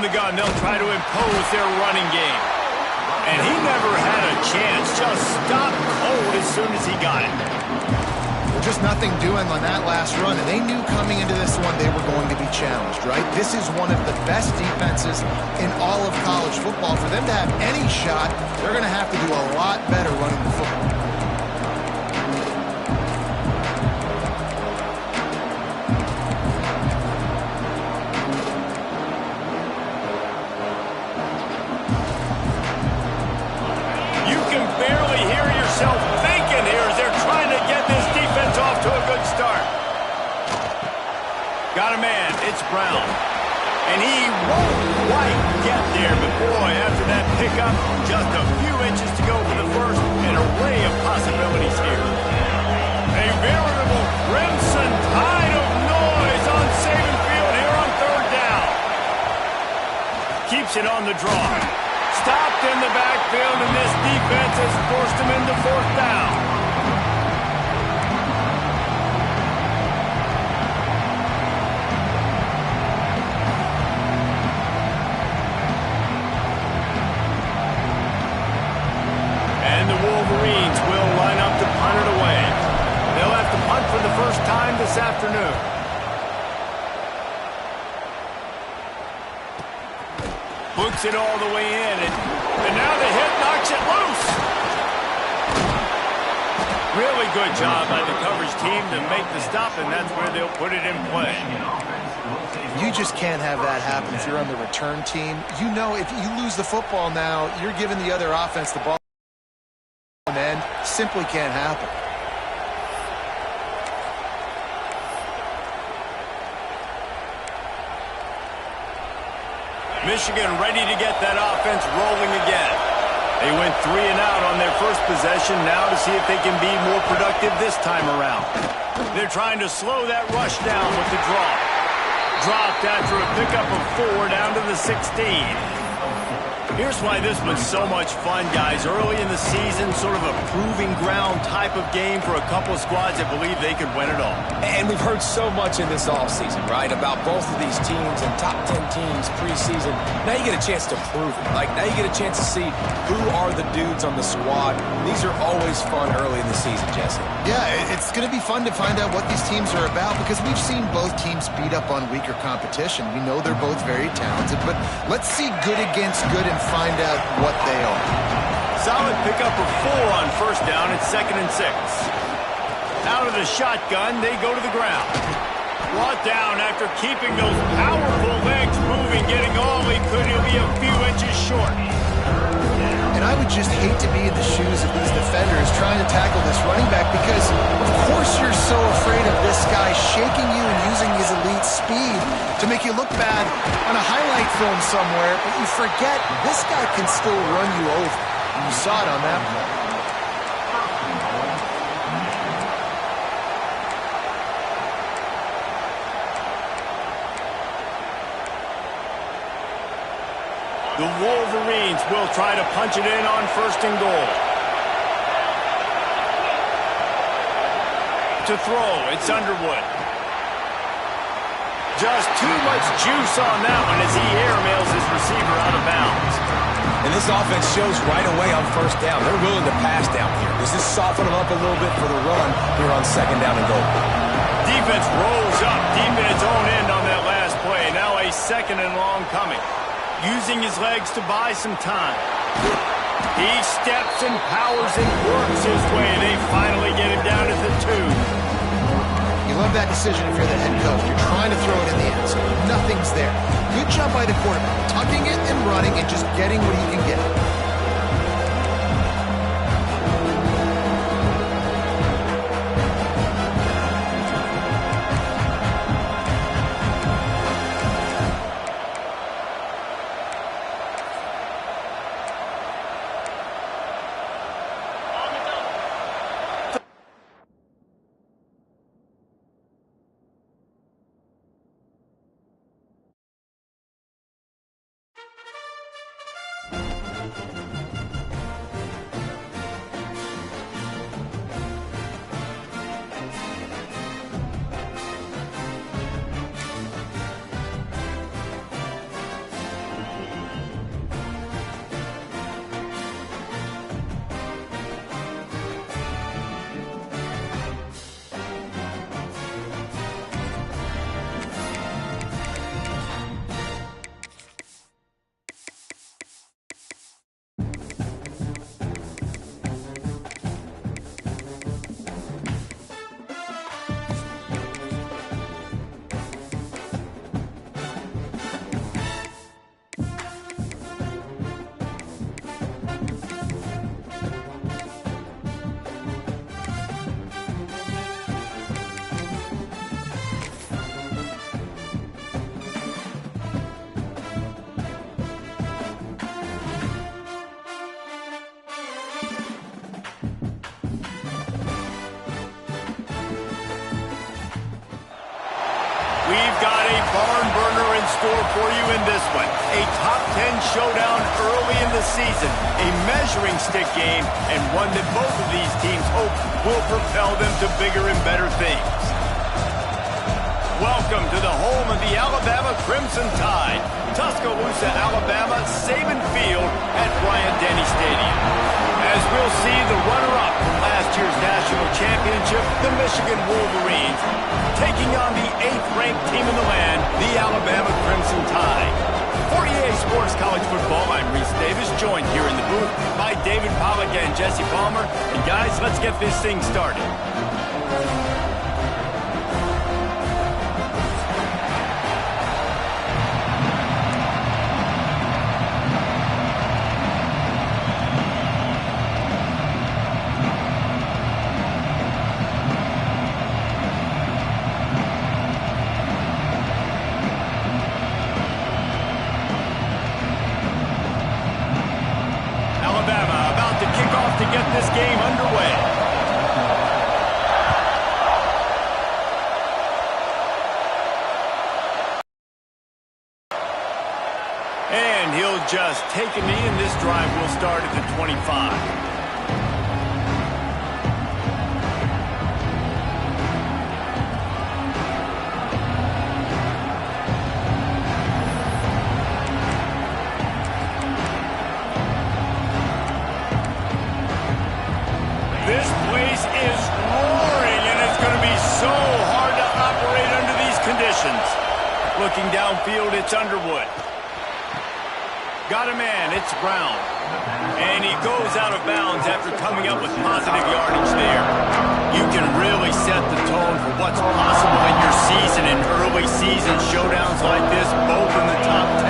the gun, they'll try to impose their running game. And he never had a chance. Just stopped cold as soon as he got it. Just nothing doing on that last run, and they knew coming into this one they were going to be challenged, right? This is one of the best defenses in all of college football. For them to have any shot, they're going to have to do a lot better running the football. You can barely hear yourself thinking here as they're trying to get this defense off to a good start. Got a man, it's Brown. And he won't quite get there, but boy, after that pickup, just a few inches to go for the first. An array of possibilities here. A veritable crimson tide of noise on Saban Field here on third down. Keeps it on the draw. Stopped in the backfield, and this defense has forced him into fourth down. And the Wolverines will line up to punt it away. They'll have to punt for the first time this afternoon. Books it all the way in, and now the hit knocks it loose. Really good job by the coverage team to make the stop, and that's where they'll put it in play. You just can't have that happen if you're on the return team. You know, if you lose the football now, you're giving the other offense the ball, and simply can't happen. Michigan ready to get that offense rolling again. They went 3 and out on their first possession, now to see if they can be more productive this time around. They're trying to slow that rush down with the draw. Dropped after a pickup of 4 down to the 16. Here's why this was so much fun, guys. Early in the season, sort of a proving ground type of game for a couple of squads that believe they could win it all. And we've heard so much in this offseason, right, about both of these teams and top 10 teams preseason. Now you get a chance to prove it. Like, now you get a chance to see who are the dudes on the squad. These are always fun early in the season, Jesse. Yeah, it's going to be fun to find out what these teams are about because we've seen both teams beat up on weaker competition. We know they're both very talented, but let's see good against good and find out what they are. Solid pickup of 4 on first down. It's 2nd and 6. Out of the shotgun, they go to the ground. Brought down after keeping those powerful legs moving, getting all he could. He'll be a few inches short. And I would just hate to be in the shoes of these defenders trying to tackle this running back because, of course, you're so afraid of this guy shaking you and using his elite speed to make you look bad on a highlight film somewhere, but you forget this guy can still run you over. And you saw it on that play. The Wolverines will try to punch it in on 1st and goal. To throw, it's Underwood. Just too much juice on that one as he airmails his receiver out of bounds. And this offense shows right away on first down. They're willing to pass down here. This is soften them up a little bit for the run here on 2nd down and goal. Defense rolls up deep in its own end on that last play. Now a 2nd and long coming. Using his legs to buy some time. He steps and powers and works his way. They finally get him down at the 2. You love that decision if you're the head coach. You're trying to throw it in the end zone. Nothing's there. Good job by the quarterback. Tucking it and running and just getting what he can get. barn burner in store for you in this one. A top 10 showdown early in the season, a measuring stick game, and one that both of these teams hope will propel them to bigger and better things. Welcome to the home of the Alabama Crimson Tide, Tuscaloosa, Alabama, Saban Field at Bryant-Denny Stadium. As we'll see, the runner-up from last year's national championship, the Michigan Wolverines, taking on the 8th-ranked team in the land, the Alabama Crimson Tide. For EA Sports College Football, I'm Reese Davis, joined here in the booth by David Pollack and Jesse Palmer. And guys, let's get this thing started. To get this game underway. And he'll just take a knee, and this drive will start at the 25. This place is roaring, and it's going to be so hard to operate under these conditions. Looking downfield, it's Underwood. Got a man, it's Brown. And he goes out of bounds after coming up with positive yardage there. You can really set the tone for what's possible in your season in early season showdowns like this, both in the top 10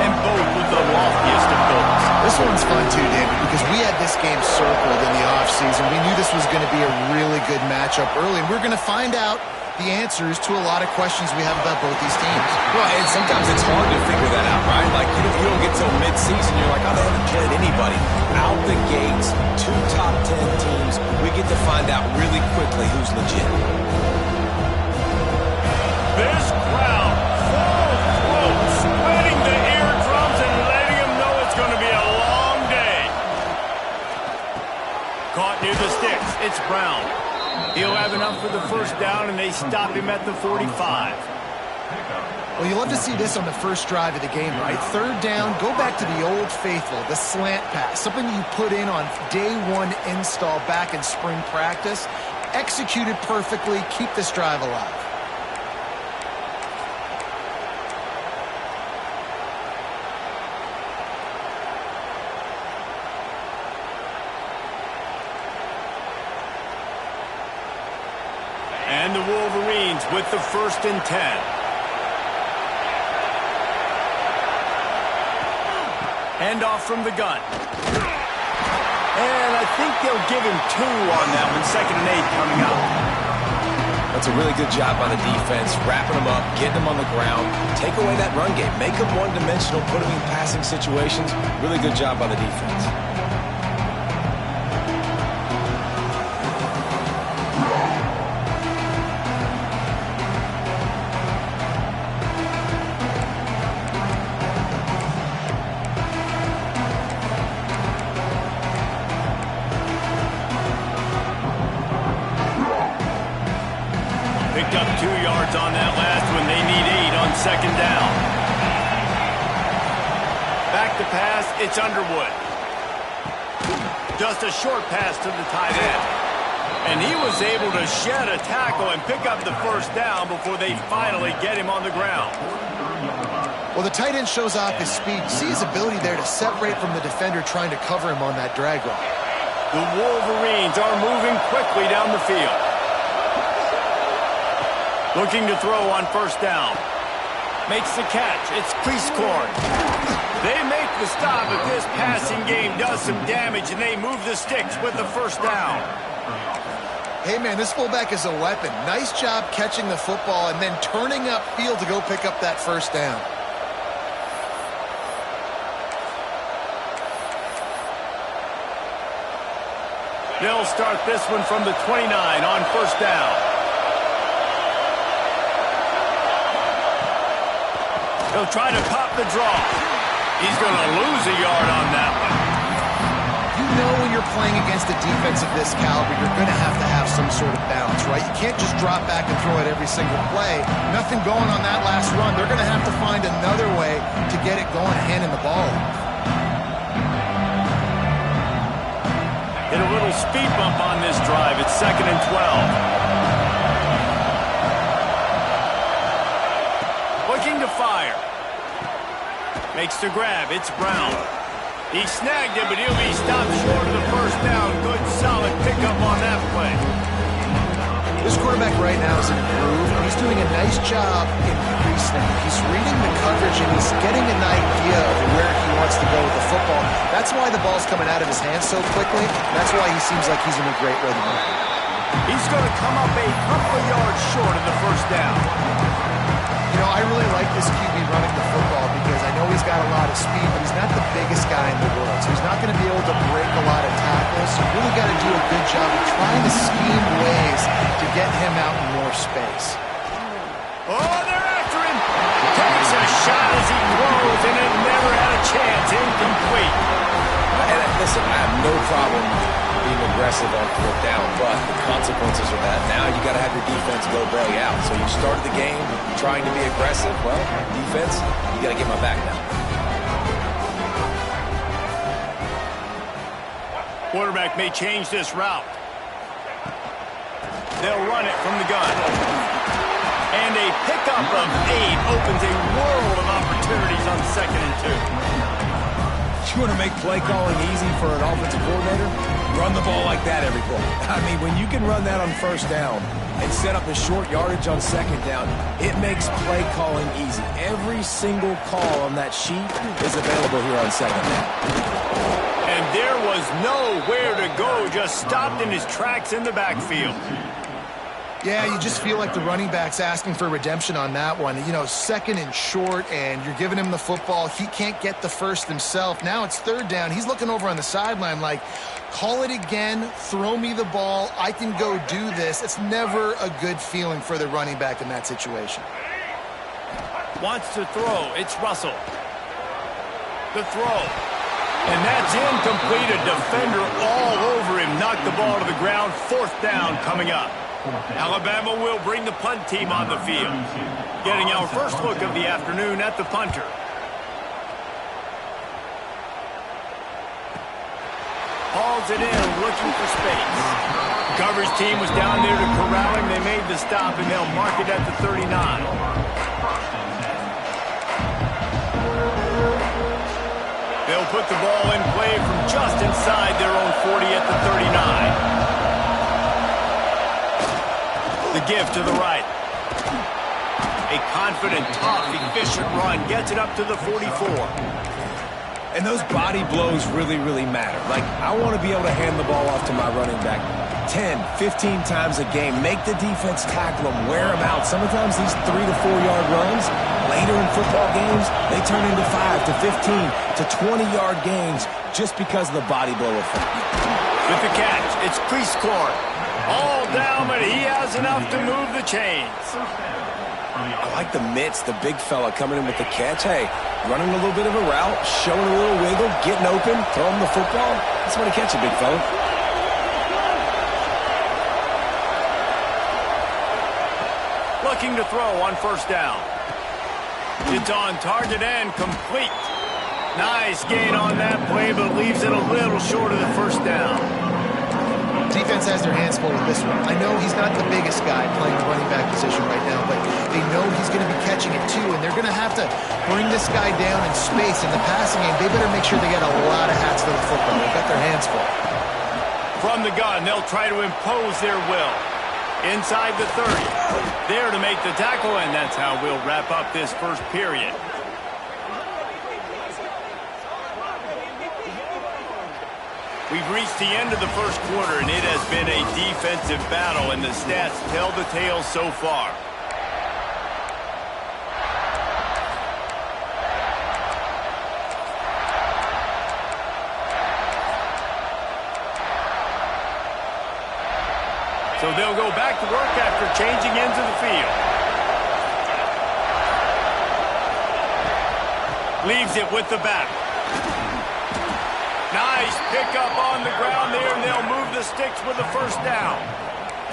and both with the loftiest of goals. This one's fun too, David, because we had this game circled in the offseason. We knew this was going to be a really good matchup early, and we're going to find out the answers to a lot of questions we have about both these teams. Well, and sometimes it's hard to figure that out, right? Like, you don't get till mid-season, you're like, oh, they haven't played anybody. Out the gates, 2 top 10 teams, we get to find out really quickly who's legit. This crowd, full throat, sweating the eardrums and letting them know it's going to be a long day. Caught near the sticks, it's Brown. He'll have enough for the first down, and they stop him at the 45. Well, you love to see this on the first drive of the game, right? 3rd down, go back to the old faithful, the slant pass, something you put in on day 1 install back in spring practice. Executed perfectly, keep this drive alive. And the Wolverines with the 1st and 10. Hand off from the gun. And I think they'll give him 2 on that one. 2nd and 8 coming up. That's a really good job by the defense, wrapping them up, getting them on the ground, take away that run game, make them one-dimensional, put them in passing situations. Really good job by the defense. Picked up 2 yards on that last one. They need 8 on 2nd down. Back to pass, it's Underwood. Just a short pass to the tight end. And he was able to shed a tackle and pick up the 1st down before they finally get him on the ground. Well, the tight end shows off his speed. See his ability there to separate from the defender trying to cover him on that drag route. The Wolverines are moving quickly down the field. Looking to throw on 1st down. Makes the catch. It's Cleescorn. They make the stop, but this passing game does some damage, and they move the sticks with the 1st down. Hey, man, this fullback is a weapon. Nice job catching the football and then turning upfield to go pick up that 1st down. They'll start this one from the 29 on 1st down. He'll try to pop the draw. He's going to lose a yard on that one. You know when you're playing against a defense of this caliber, you're going to have some sort of balance, right? You can't just drop back and throw it every single play. Nothing going on that last run. They're going to have to find another way to get it going, handing the ball off. Hit a little speed bump on this drive. It's 2nd and 12. Looking to fire. Makes the grab. It's Brown. He snagged it, but he'll be stopped short of the first down. Good, solid pickup on that play. This quarterback right now is in a groove. He's doing a nice job in pre-snap. He's reading the coverage, and he's getting an idea of where he wants to go with the football. That's why the ball's coming out of his hands so quickly. That's why he seems like he's in a great rhythm. He's going to come up a couple of yards short of the first down. You know, I really like this QB running the football because I know he's got a lot of speed, but he's not the biggest guy in the world. So he's not going to be able to break a lot of tackles. So you really got to do a good job of trying to scheme ways to get him out in more space. Oh, they're after him. Takes a shot as he throws, and it never had a chance. Incomplete. And listen, I have no problem being aggressive on 4th down, but the consequences are that now you got to have your defense go bail you out. So you started the game trying to be aggressive. Well, defense, you got to get my back now. Quarterback may change this route. They'll run it from the gun. And a pickup of 8 opens a world of opportunities on 2nd and 2. You want to make play calling easy for an offensive coordinator? Run the ball like that every play. I mean, when you can run that on 1st down and set up a short yardage on 2nd down, it makes play calling easy. Every single call on that sheet is available here on 2nd down. And there was nowhere to go, just stopped in his tracks in the backfield. Yeah, you just feel like the running back's asking for redemption on that one. You know, 2nd and short, and you're giving him the football. He can't get the first himself. Now it's 3rd down. He's looking over on the sideline like, call it again, throw me the ball, I can go do this. It's never a good feeling for the running back in that situation. Wants to throw. It's Russell. The throw. And that's incomplete. A defender all over him. Knocked the ball to the ground. 4th down coming up. Alabama will bring the punt team on the field. Getting our first look of the afternoon at the punter. Hauls it in, looking for space. Coverage team was down there to corral him. They made the stop, and they'll mark it at the 39. They'll put the ball in play from just inside their own 40 at the 39. The give to the right. A confident, tough, efficient run gets it up to the 44. And those body blows really, really matter. Like, I want to be able to hand the ball off to my running back 10, 15 times a game. Make the defense tackle them, wear them out. Sometimes these 3 to 4 yard runs, later in football games, they turn into 5 to 15 to 20-yard gains just because of the body blow effect. With the catch, it's Prieskorn. All down, but he has enough to move the chains. I like the mitts, the big fella coming in with the catch. Hey, running a little bit of a route, showing a little wiggle, getting open, throwing the football. That's what to catch it, big fella. Looking to throw on 1st down. It's on target and complete. Nice gain on that play, but leaves it a little short of the 1st down. Defense has their hands full with this one. I know he's not the biggest guy playing the running back position right now, but they know he's going to be catching it too, and they're going to have to bring this guy down in space. In the passing game, they better make sure they get a lot of hats to the football. They've got their hands full. From the gun, they'll try to impose their will. Inside the 30. There to make the tackle, and that's how we'll wrap up this first period. We've reached the end of the first quarter, and it has been a defensive battle, and the stats tell the tale so far. So they'll go back to work after changing into the field. Leaves it with the back. Nice pickup on the ground there, and they'll move the sticks with the first down.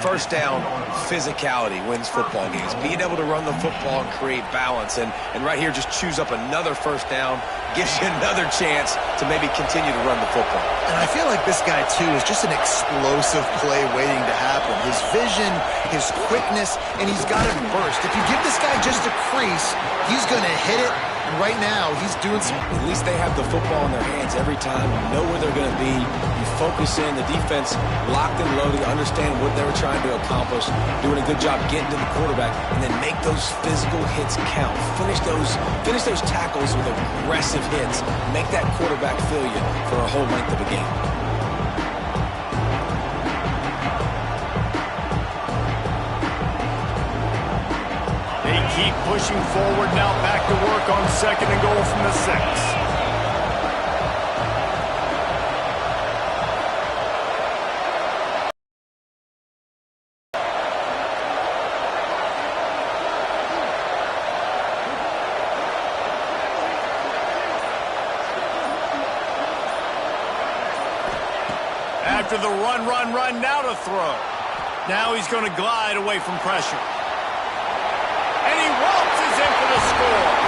First down, physicality wins football games. Being able to run the football and create balance. And right here, just choose up another first down, gives you another chance to maybe continue to run the football. And I feel like this guy, too, is just an explosive play waiting to happen. His vision, his quickness, and he's got a burst. If you give this guy just a crease, he's going to hit it. And right now, he's doing some... At least they have the football in their hands every time. You know where they're going to be. You focus in. The defense locked and loaded, understand what they were trying to accomplish, doing a good job getting to the quarterback, and then make those physical hits count. Finish those tackles with aggressive hits. Make that quarterback feel you for a whole length of a game. They keep pushing forward now, back to work on 2nd and goal from the 6. After the run, now to throw. Now he's going to glide away from pressure. And he waltzes in for the score.